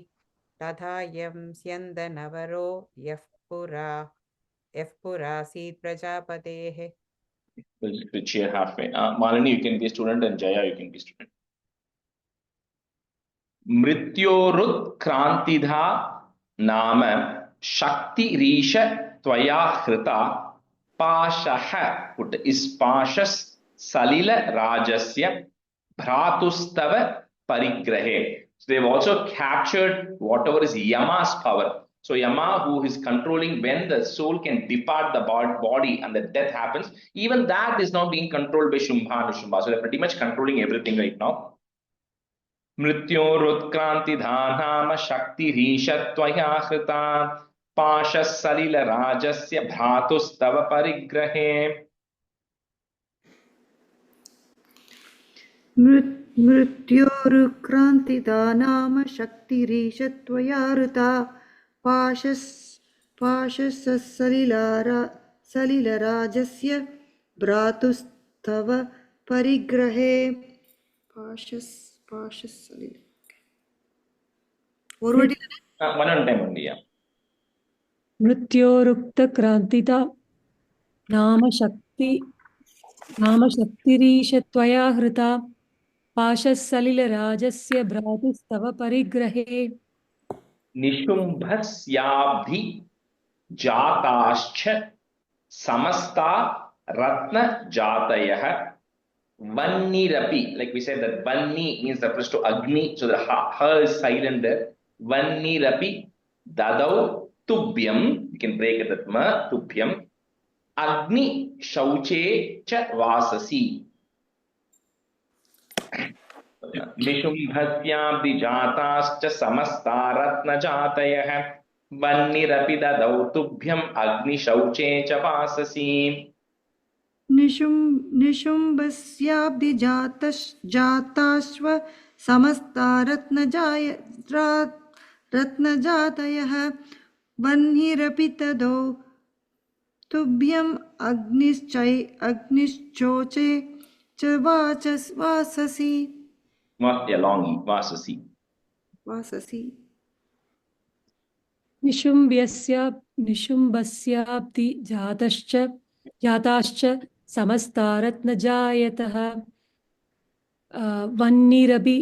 तथायं स्यन्दनवरो यः पुरासीत् प्रजापतेः. We'll switch here halfway. Malini, you can be a student, and Jaya, you can be a student. Mrityorut Krantidha Nama Shakti Risha Tvaya Hrita Pashaha put is Pashas Salila Rajasya Bhratustava Parigrahe. So they've also captured whatever is Yama's power. So Yama, who is controlling when the soul can depart the body and the death happens, even that is now being controlled by Shumbha and Nishumba. So they're pretty much controlling everything right now. मृत्योरुत्क्रान्तिधानाम शक्तिरीशत्वया हृता पाशः सलिलराजस्य भ्रातुस्तव परिग्रहे. मृत्योरुक्रान्तिदानाम शक्तिरीशत्वया पाशसलिलराजस्य भ्रातुस्तव परिग्रहे. पाशसलिल ஒரு வாட்டி One time only, yeah. मृत्योरुक्तक्रान्तिता नामशक्तिरीशत्वया हृता पाशः सलिलराजस्य भ्रातुस्तव परिग्रहे. निशुम्भस्याब्धि जाताश्च समस्ता रत्न जातयः Vannirapi, like we said that Vanni means refers to Agni, so the ha is silent there. Vannirapi dadau tubhyam, you can break it at ma, tubhyam. Agni shauche cha vasasi. Nishumbhasyabdi jatascha samasta ratna jatayah. Vannirapi dadau tubhyam agni shauche cha vasasi. निशुम्भस्याब्धिजाताश्व समस्ता रत्नजातयः वह्निरपि तदौ तुभ्यम् अग्निश्चोचे च वाससि. वाससि. निशुम्भस्याब्धि जाताश्च समस्ता रत्नजायतः वह्निरपि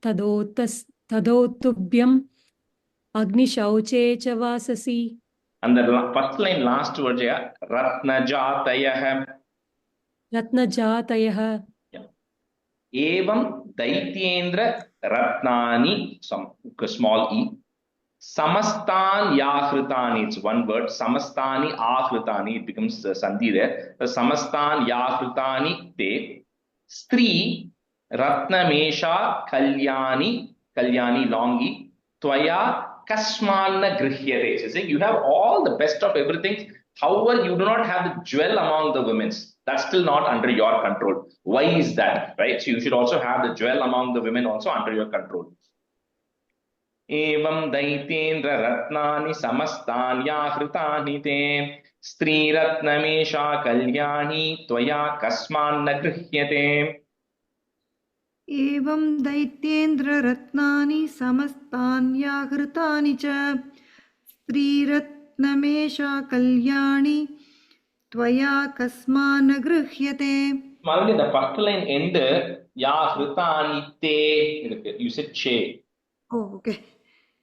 तदोतुभ्यम् अग्निशौचे च वाससि. And the first line, last word, yeah, Ratnajatayah. Ratnajatayah. Yeah. Evam Daityendra Ratnani, some small e. Samastan Yahritani, it's one word. Samastani Ahritani, it becomes Sandhi there. The Samastan Yahritani te. Stri Ratnamesha Kalyani longi. Tvaya Kasmanna Grihyate. So saying you have all the best of everything. However, you do not have the jewel among the women. That's still not under your control. Why is that? Right? So you should also have the jewel among the women also under your control. Evam Daityendra Ratnani Samastanyahrutani te Stri Ratnamesha Kalyani Tvaya Kasmanna Grihyate. एवं दैत्येन्द्र रत्नानि समस्तान्याहृतानि च स्त्रीरत्नमेषा कल्याणी त्वया कस्मान्न गृह्यते. Malini, the first line end Yahritani te. You said che. Oh, okay.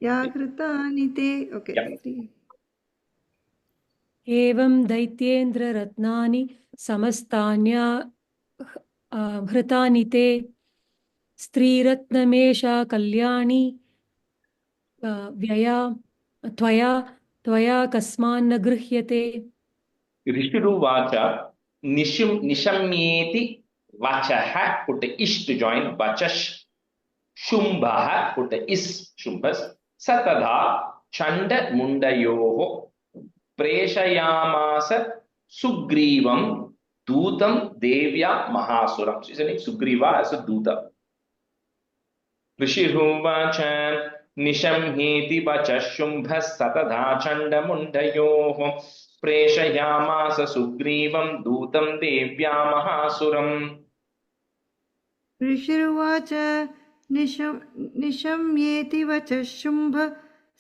Yahritani te. Okay. एवं दैत्येन्द्र रत्नानि समस्तान्याहृतानि ते स्त्रीरत्नमेषा कल्याणी त्वया कस्मान्न गृह्यते. Rishiru vacha nishamyeti vachaha, put the ish to join vachash. Shumbhaha, put the is shumbhas. Satadha chanda mundayoho preshayamasa sugrivam dutam devya mahasuram. So he's saying Sugriva as a duta. Rishiru vacha nishamyeti vachash shumbhas satadha chanda mundayoho preshayamasa sugrivam dutam devya mahasuram. ऋषिरुवाच निशम्येति वचः शुम्भ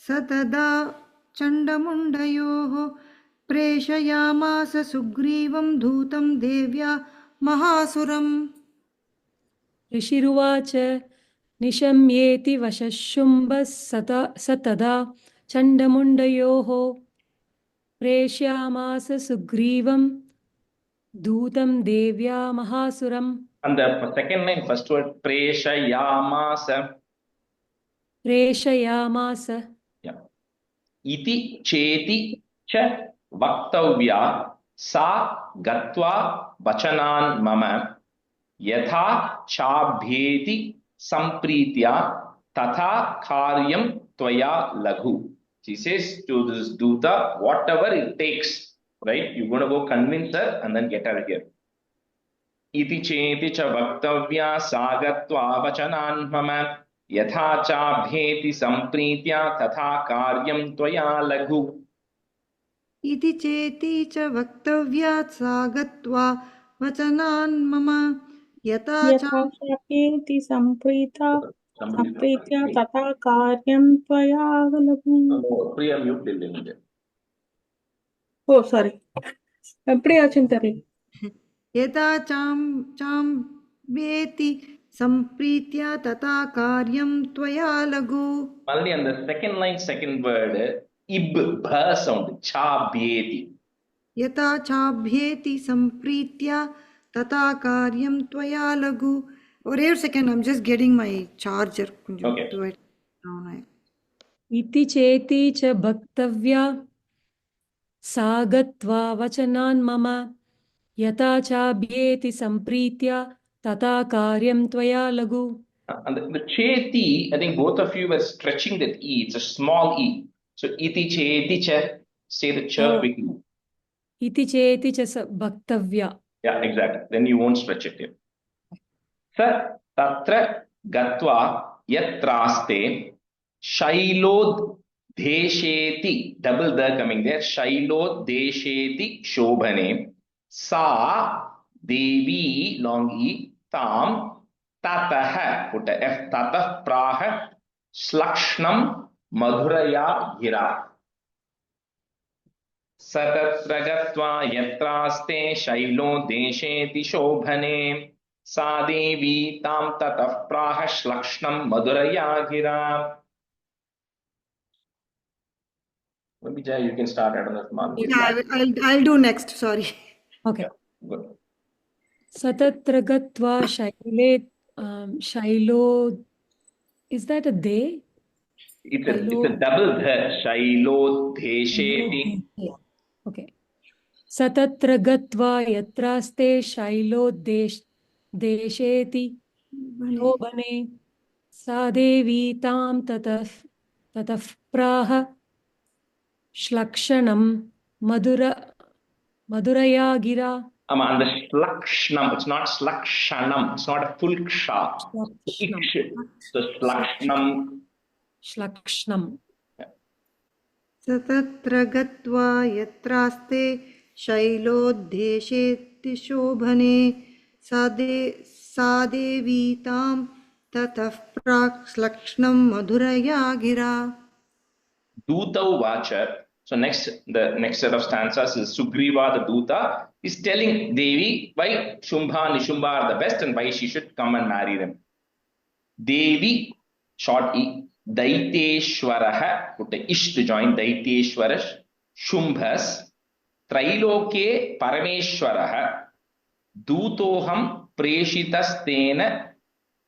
सतदा चण्डमुण्डयोः प्रेषयामास सुग्रीवं धूतं देव्या महासुरम्. ऋषिरुवाच निशम्येति वशः शुम्भः सतदा चण्डमुण्डयोः प्रेषयामास सुग्रीवं दूतं देव्या महासुरम्. And the second line, first word, Preshayamasa. प्रेषयामास Yeah. Iti cheti cha vaktavya sa gatva vachanan mama yatha chabhyeti sampritya tatha karyam tvaya laghu. She says to this Duta, whatever it takes, right? You're going to go convince her and then get her here. Iti cheti cha vaktavya sa gatva vachanan mama यथा चाभ्येति संप्रीत्या तथा कार्यं त्वया लघु. इति चेति च वक्तव्यात् सा गत्वा वचनान् मम यथा चाप्येति सम्प्रीत्या तथा कार्यं त्वया लघु. Priya, mute a little bit. Oh, sorry. Priya Chintari. यथा चां वेति संप्रीत्या तथा कार्यं त्वया लघु. Only on the second line, second word, ib, bha sound, chabhyeti. यथा चाभ्येति संप्रीत्या तथा कार्यं त्वया लघु. Wait a second, I'm just getting my charger. Okay. Do it now. इति चेति च वक्तव्या सा गत्वा वचनान् मम यथा चाभ्येति सम्प्रीत्या तथा कार्यं त्वया लघु. And the cheti, I think both of you were stretching that e. It's a small e. So iti cheti cha, say the cha quickly. इति चेति च वक्तव्या. Yeah, exactly. Then you won't stretch it here. Sa tatra gatva yatraste shailod desheti, double the coming there, shailod desheti shobhane sa devi long e tam tatah, put a f, tatah praha slakshnam madhuraya gira. सतत्र गत्वा यत्रास्ते शैलो देशेति शोभने सा देवी तां ततः प्राह श्लक्ष्णं मधुरया गिरा. Maybe Jay, you can start. I don't know if Manu. Yeah, I'll do next. Sorry. Okay. Good. सतत्र गत्वा शैले शैलो. Is that a they? It's a double the शैलो देशेति. Okay. सतत्र गत्वा यत्रास्ते शैलो देशेति शोभने सा देवी तां ततः प्राह श्लक्षणं मधुरया गिरा. And the slakshnam, it's not slakshanam, it's not a full ksha. So slakshnam. श्लक्ष्णम्. सतत्र गत्वा यत्रास्ते शैलोद्देशेति शोभने सा देवी तां ततः प्राक् श्लक्ष्णं मधुरया गिरा. Duta Vacha. So the next set of stanzas is Sugriva, the Duta, is telling Devi why Shumbha and Nishumba are the best and why she should come and marry them. Devi, short e, Daiteshwaraha, put the ish to join, Daiteshwarash, Shumbhas, Trailoke Parameshwaraha, Dutoham Preshitastena,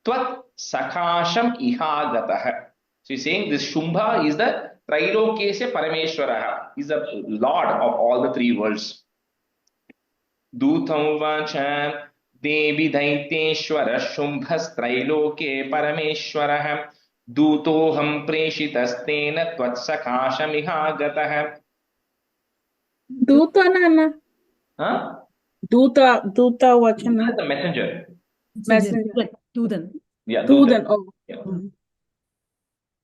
Tvat Sakasham Ihagataha. So he's saying this Shumbha is the Trailokesya Parameshwaraha, is the Lord of all the three worlds. Dutam Vacha Devi Daiteshwara Shumbhas Trailoke Parameshwaraha Dutoham Preshitastena Tvatsakashamihagataha. Duta Nana. Huh? Duta Vachana. The messenger. Messenger. Dudan. Yeah, Dudan. Oh. Yeah.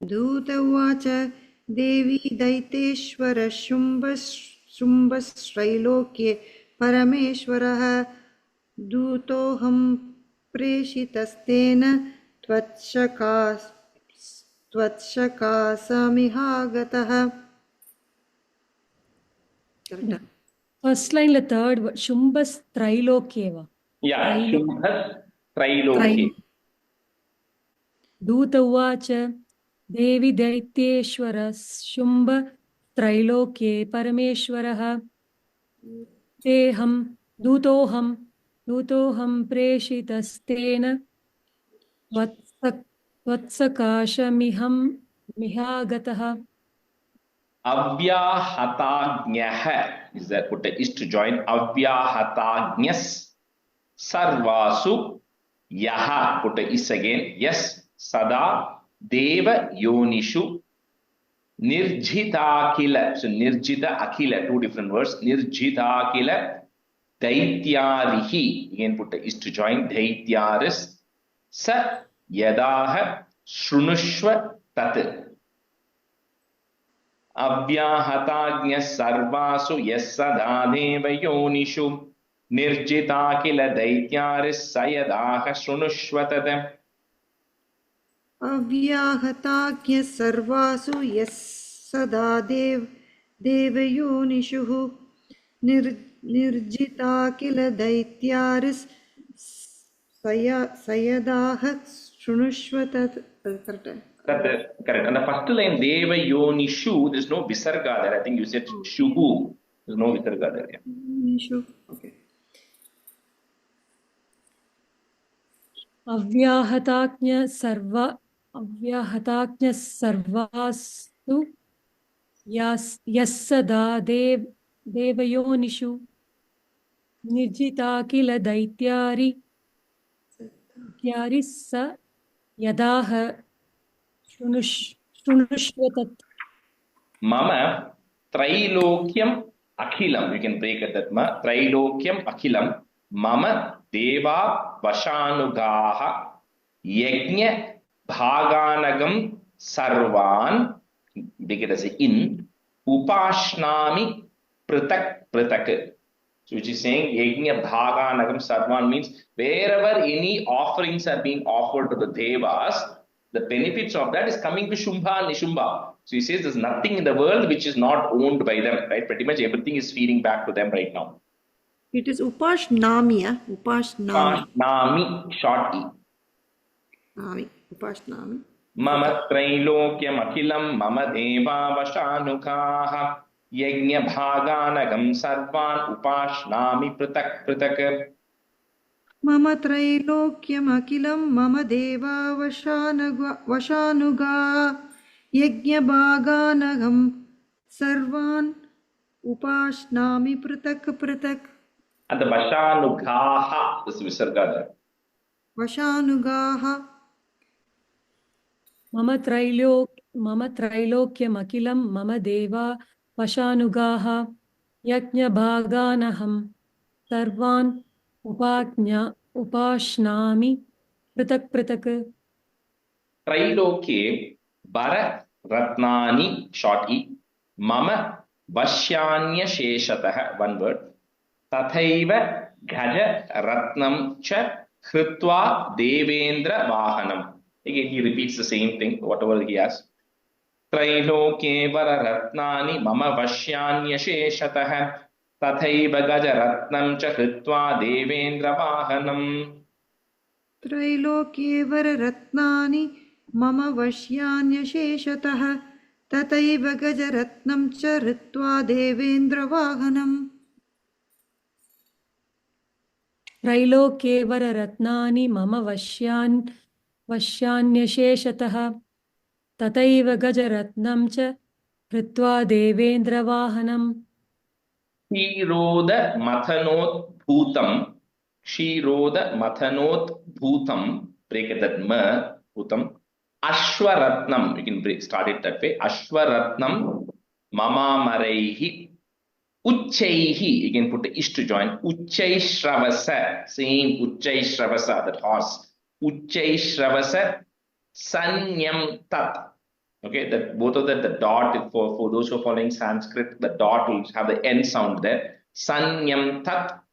Duta Vacha Devi Daiteshwara Shumbasrailokye Parameshwaraha Dutoham Preshitastena Tvatshakasamihagataha. First line, the third word, Shumbas Trailokeva. Yeah, Shumbhas Trailoke. Duta Uvacha Devi Daiteshwara Shumba Trailoke Parameshwaraha Teham Dutoham Preshitastena Vatsakashamiham Mihagatah. Avyahatagnyah is that put is to join. Avyahatagnyas sarvasu yaha put is again. Yes, sada deva yonishu nirjita akila. So nirjita akila, two different words. Nirjita akila daityarihi again put is to join. Daityaris sa yadaha shrunushva tat. Avyahatagnya sarvasu yassada deva yonishu nirjita kila daityaris sayadaha shrunushvatadam. Avyahatakhya sarvasu yassada devayonishuhu nirjita kila daityaris sayadaha shrunushvatat. Correct. And the first line deva yonishu, there's no visarga there. I think you said shuhu. There's no visarga there. Yeah. Yonishu. Okay. Avyahatagnya sarvastu yassada devayonishu nirjita kila daityaris yadaha shrunushvatat. Mama Trailokyam Akhilam. You can break it that ma. Trailokyam Akhilam. Mama Deva Vashanugaha Yajna Bhaganagam Sarvan. Break it as a in. Upashnami Pratak. So which is saying Yajna Bhaganagam Sarvan means wherever any offerings are being offered to the Devas, the benefits of that is coming to Shumbha and Nishumba. So he says there's nothing in the world which is not owned by them, right? Pretty much everything is feeding back to them right now. It is Upashnami, yeah? Upashnami. Upashnami, short e. Nami. Upashnami. Mama Trailokyam Akhilam Mama Deva Vashanukaha Yajna Bhaganagam Sarvan Upashnami Pratak. Mama Trailokyam Akilam Mama Deva Vashanuga Yajna Bhaganagam Sarvan Upashnami Pratak. And the Vashanugaha, this is Visarga there. Vashanugaha. Mama Trailokyam Akilam Mama Deva Vashanugaha Yajna Bhaganaham Sarvan Upashnami Pratak. Trailokye Bara Ratnani, short e. Mama Vashyanya Sheshatah, one word. Tathaiva Gaja Ratnam Cha Kritva Devendra Vahanam. Again, he repeats the same thing, whatever he has. Trailokye Bara Ratnani Mama Vashyanya Sheshatah. Tathaiva Gaja Ratnam Cha Kritva Devendra Vahanam. Trailokye Vara Ratnani Mama Vashyanya Sheshatah Tataiva Gaja Ratnam Cha Ritva Devendra Vahanam. Trailokye vara ratnani mama vashyanyasheshatah tataiva gajaratnam cha kritva devendra vahanam. Kshiroda mathanot bhutam, break it that ma, bhutam, ashwaratnam, you can start it that way, ashwaratnam mamamaraihi, uchaihi, you can put the ish to join, uchaishravasa, same uchaishravasa, that horse, uchaishravasa sanyam tat. Okay, that both of that, the dot for those who are following Sanskrit, the dot will have the N sound there. Sanyam tat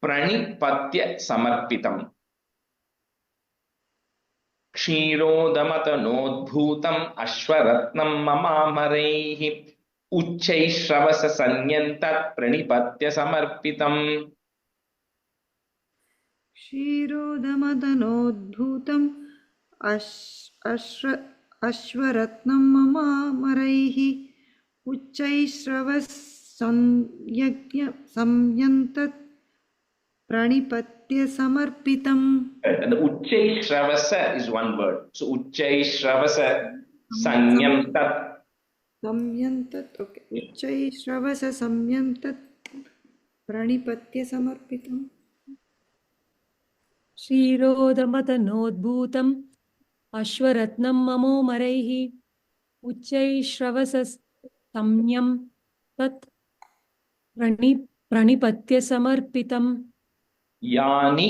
pranipatya samarpitam. Kshirodamatanoddbhutam ashwaratnam mamamaraihi uchchaishravasa sanyam tat pranipatya samarpitam. Kshirodamatanoddbhutam Ashwaratnam Mama Maraihi Uchchaishravas Samyantat Pranipatya Samarpitam. And the Uchchaishravasa is one word. So Uchchaishravasa Sanyam tat. Samyam tat. Okay. Uchchai Shravasa Samyam tat Pranipatya Samarpitam. क्षीरोदमतनोद्भूतम् अश्वरत्नं ममोमरैः उच्चैश्रवसस्तम्यं तत् प्रणिपत्य समर्पितम् Yani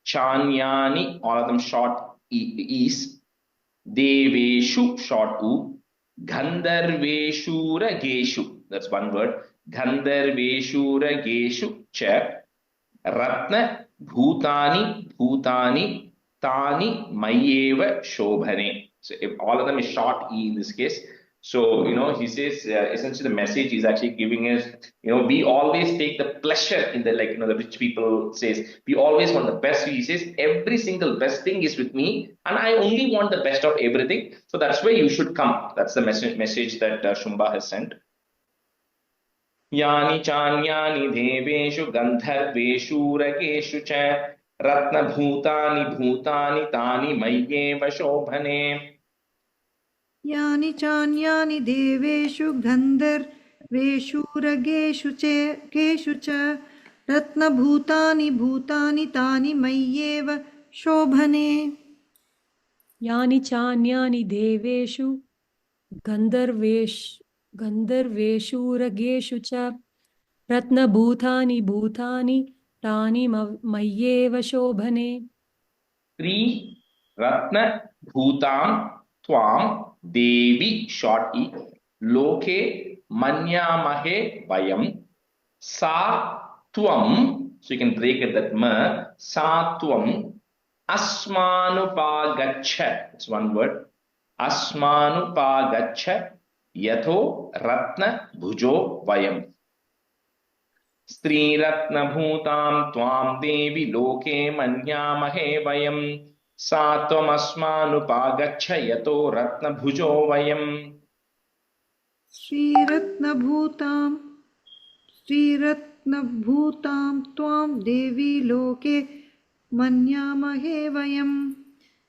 Chanyani, all of them short is. Deveshu short u. Gandharveshurageshu, that's one word. Gandharveshurageshu cha. Ratna Bhutani Bhutani Tani Mayeva Shobhane. So if all of them is short E in this case. So, he says essentially the message is actually giving us, we always take the pleasure in the, the rich people says, we always want the best. He says, every single best thing is with me and I only want the best of everything. So that's where you should come. That's the message that Shumba has sent. Yani chanyani deveshu gandharveshu rageshu cha ratna bhutani bhutani tani mayyeva shobhane. Yani chanyani deveshu gandharveshu rageshu cha ratna bhutani bhutani tani mayyeva shobhane. यानि चान्यानि देवेषु गन्धर्वेषूरगेषु च रत्नभूतानि भूतानि तानि मय्येव शोभने. Three Ratna Bhutam Twam Devi short E Loke Manyamahe Vayam Sa Tvam, so you can break it that ma Sa Tvam Asmanupagacha, it's one word. Asmanupagacha Yatho Ratna Bhujo Vayam. Stri Ratna Bhutam Tvam Devi Loke Manyamahe Vayam Satvam Asmanupagacha Yato Ratna Bhujo Vayam. Sri Ratna Bhutam Tvam Devi Loke Manyamahe Vayam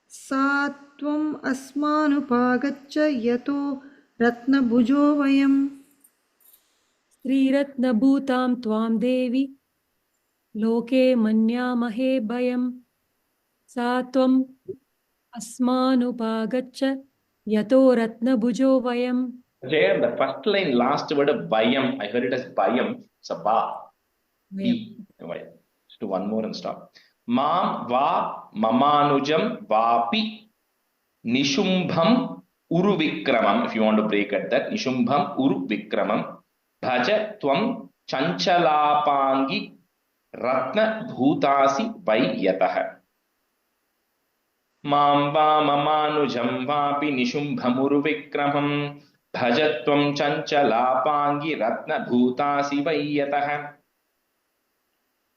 Satvam Asmanupagacha Yato Ratna Bhujo Vayam. श्रीरत्नभूतां त्वां देवी लोके मन्यामहे भयं सा त्वम् अस्मानुपागच्छ यतो रत्नभुजो वयम्. Jay, the first line, last word of Vayam, I heard it as Vayam. It's a ba. Vayam. Let's do one more and stop. Mam va mamanujam vapi nishumbham uruvikramam. If you want to break at that, nishumbham uruvikramam. Bhaja tvam chanchalapangi ratna bhutasi vayyataha. Mam va mamanujam vapi nishumbham uruvikramam. Bhajatvam chanchalapangi ratna bhutasi vayyataha.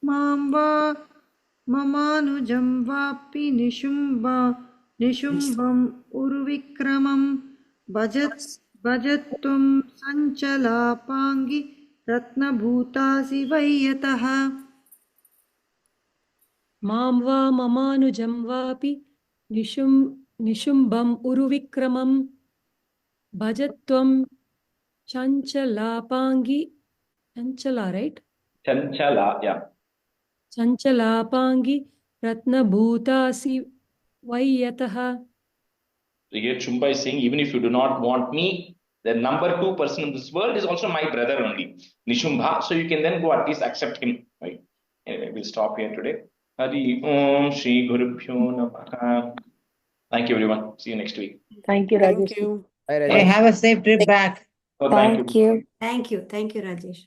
Mam va mamanujam vapi nishumbham urvikramam bhajatvam sanchalapangi ratna bhutasi vayyataha. मां वा ममानुजं वापि निशुम्भं उरुविक्रमं भजत्वं चञ्चलापाङ्गी चञ्चला, right? Chanchala, yeah. चञ्चलापाङ्गी रत्नभूतासि वैयतः. So here Shumba is saying, even if you do not want me, the number 2 person in this world is also my brother only, Nishumbha. So you can then go at least accept him. Right? Anyway, we'll stop here today. Hari Om Shri Gurubhyo Namaha. Thank you, everyone. See you next week. Thank you, Thank Rajesh. you. Hey, have a safe trip back. Oh, Thank you. Thank you, Rajesh.